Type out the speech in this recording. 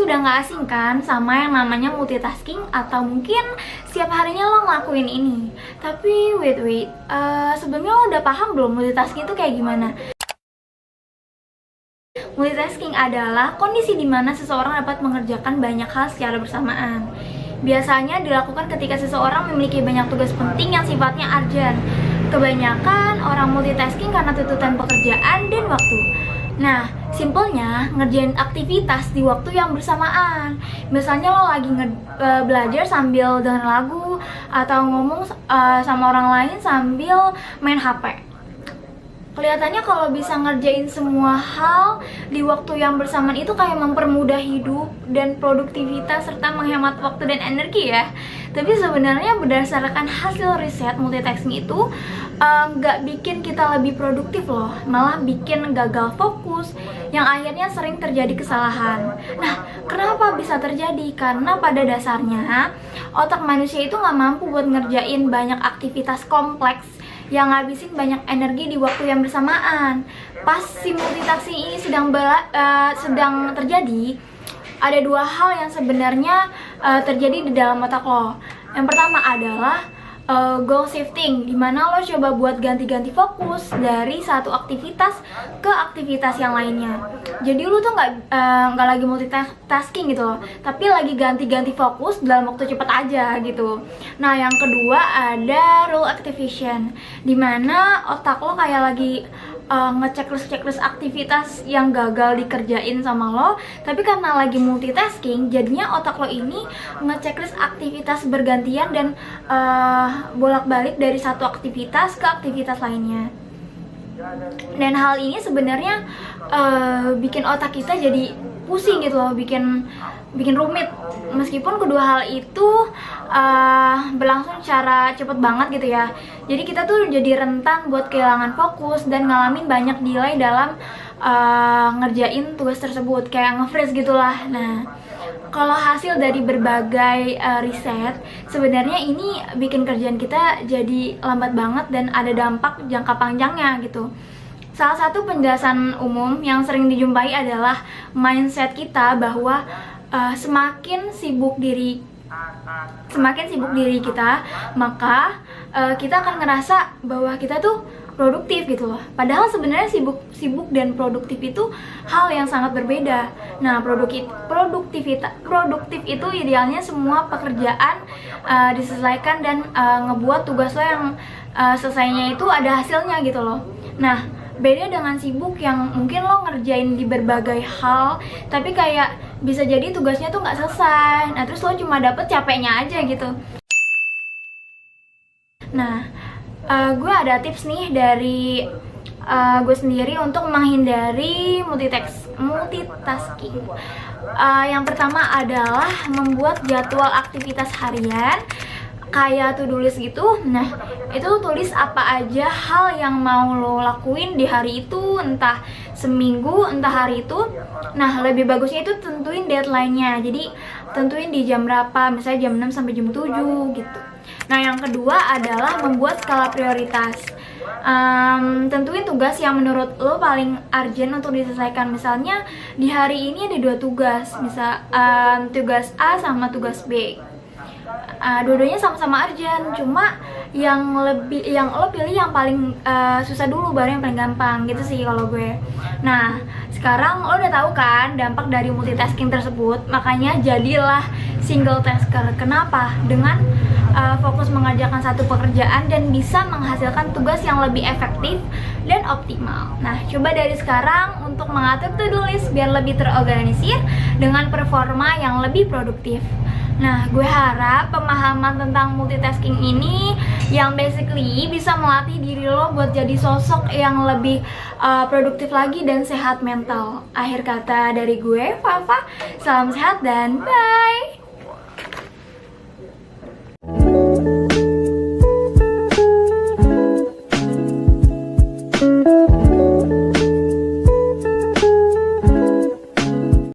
udah nggak asing kan sama yang namanya multitasking atau mungkin setiap harinya lo ngelakuin ini. Tapi wait, sebelumnya lo udah paham belum multitasking itu kayak gimana? Multitasking adalah kondisi di mana seseorang dapat mengerjakan banyak hal secara bersamaan. Biasanya dilakukan ketika seseorang memiliki banyak tugas penting yang sifatnya urgent. Kebanyakan orang multitasking karena tuntutan pekerjaan dan waktu. Nah, simpelnya ngerjain aktivitas di waktu yang bersamaan. Misalnya lo lagi belajar sambil dengerin lagu atau ngomong sama orang lain sambil main HP. Kelihatannya kalau bisa ngerjain semua hal di waktu yang bersamaan itu kayak mempermudah hidup dan produktivitas serta menghemat waktu dan energi ya. Tapi sebenarnya berdasarkan hasil riset, multitasking itu nggak bikin kita lebih produktif loh, malah bikin gagal fokus yang akhirnya sering terjadi kesalahan. Nah, kenapa bisa terjadi? Karena pada dasarnya otak manusia itu nggak mampu buat ngerjain banyak aktivitas kompleks yang ngabisin banyak energi di waktu yang bersamaan. Pas si multitasking ini sedang terjadi, ada dua hal yang sebenarnya terjadi di dalam otak lo. Yang pertama adalah goal shifting, dimana lo coba buat ganti-ganti fokus dari satu aktivitas ke aktivitas yang lainnya. Jadi lo tuh nggak lagi multitasking gitu loh, tapi lagi ganti-ganti fokus dalam waktu cepat aja gitu. Nah, yang kedua ada rule activation, dimana otak lo kayak lagi ngechecklist aktivitas yang gagal dikerjain sama lo, tapi karena lagi multitasking jadinya otak lo ini ngechecklist aktivitas bergantian dan bolak-balik dari satu aktivitas ke aktivitas lainnya. Dan hal ini sebenarnya bikin otak kita jadi pusing gitu loh, bikin rumit. Meskipun kedua hal itu berlangsung secara cepet banget gitu ya. Jadi kita tuh jadi rentan buat kehilangan fokus dan ngalamin banyak delay dalam ngerjain tugas tersebut, kayak nge-freeze gitulah. Nah, kalau hasil dari berbagai riset, sebenarnya ini bikin kerjaan kita jadi lambat banget dan ada dampak jangka panjangnya gitu. Salah satu penjelasan umum yang sering dijumpai adalah mindset kita bahwa semakin sibuk diri kita, maka kita akan ngerasa bahwa kita tuh produktif gitu loh. Padahal sebenarnya sibuk dan produktif itu hal yang sangat berbeda. Nah, produktif itu idealnya semua pekerjaan diselesaikan dan ngebuat tugas lo yang selesainya itu ada hasilnya gitu loh. Nah, beda dengan sibuk yang mungkin lo ngerjain di berbagai hal, tapi kayak bisa jadi tugasnya tuh nggak selesai. Nah, terus lo cuma dapet capeknya aja gitu. Nah, gue ada tips nih dari gue sendiri untuk menghindari multitasking. Yang pertama adalah membuat jadwal aktivitas harian kayak to-do list gitu. Nah, itu tulis apa aja hal yang mau lo lakuin di hari itu, entah seminggu, entah hari itu. Nah, lebih bagusnya itu tentuin deadline-nya. Jadi, tentuin di jam berapa, misalnya jam 6 sampai jam 7 gitu. Nah, yang kedua adalah membuat skala prioritas. Tentuin tugas yang menurut lo paling urgent untuk diselesaikan. Misalnya, di hari ini ada 2 tugas, misal tugas A sama tugas B. Dua-duanya sama-sama urgent, cuma yang lo pilih yang paling susah dulu, baru yang paling gampang gitu sih kalau gue. Nah, sekarang lo udah tahu kan dampak dari multitasking tersebut, makanya jadilah single tasker. Kenapa? Dengan fokus mengerjakan satu pekerjaan dan bisa menghasilkan tugas yang lebih efektif dan optimal. Nah, coba dari sekarang untuk mengatur to-do list biar lebih terorganisir dengan performa yang lebih produktif. Nah, gue harap pemahaman tentang multitasking ini yang basically bisa melatih diri lo buat jadi sosok yang lebih produktif lagi dan sehat mental. Akhir kata dari gue, Fafa, salam sehat dan bye!